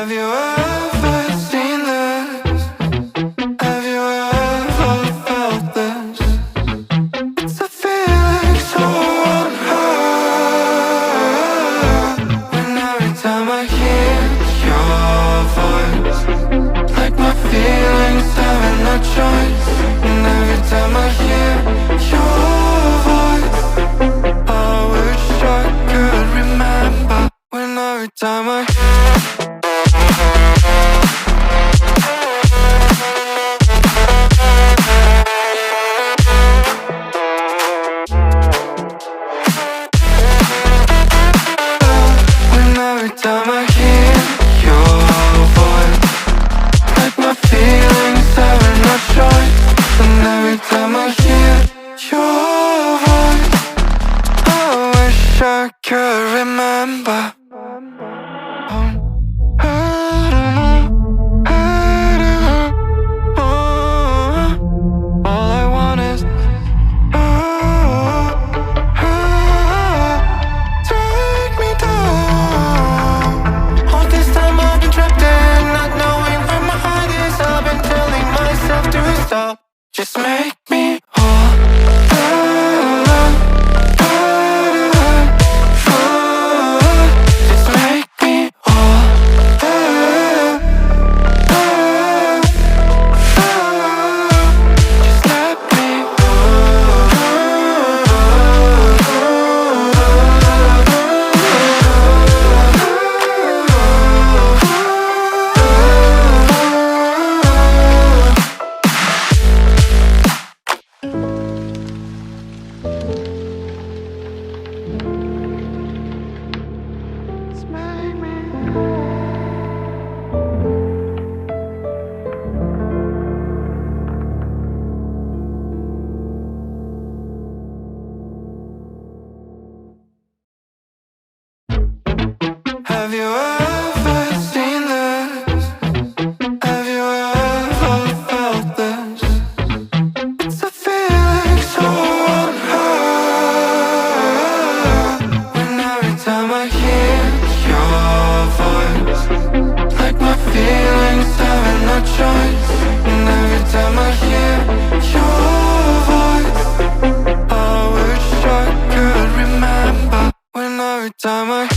Have you ever seen this? Have you ever felt this? It's a feeling so unheard. When every time I hear your voice, like my feelings having no choice. And every time I hear your voice, I wish I could remember. When every time I every time I hear your voice, like my feelings having no choice. And every time I hear your voice, I wish I could remember. All I want is take me down. All this time I've been trapped in, not knowing where my heart is. I've been telling myself to stop. Just make me whole. Just make me whole. Just let me Have you ever seen this? Have you ever felt this? It's a feeling so unheard. When every time I hear your voice, like my feelings having no choice. And every time I hear your voice, I wish I could remember. When every time I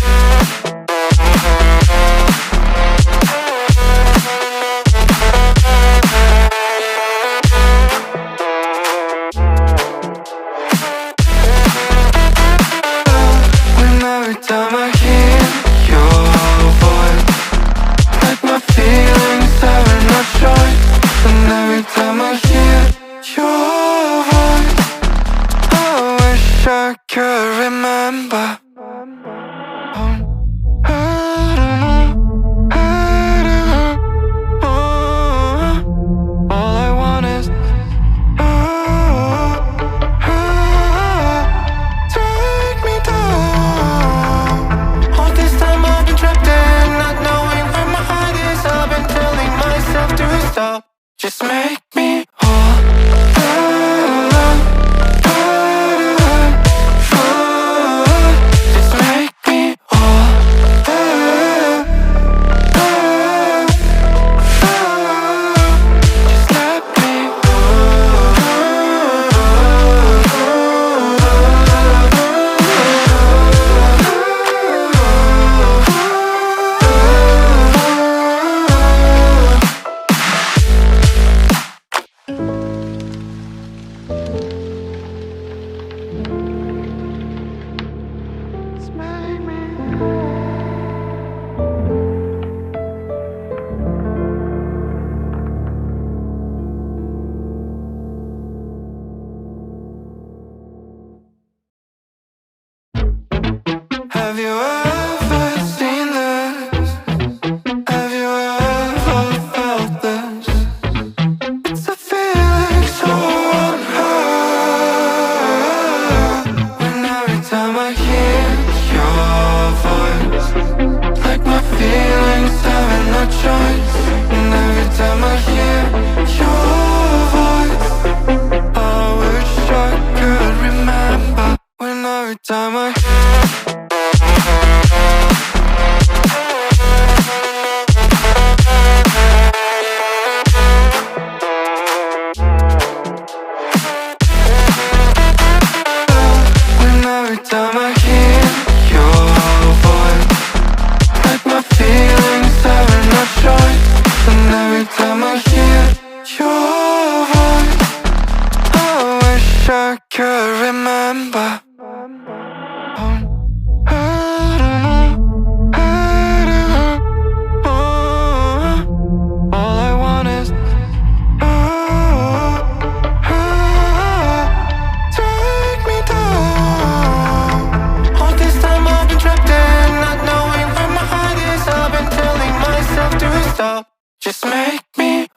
Just make me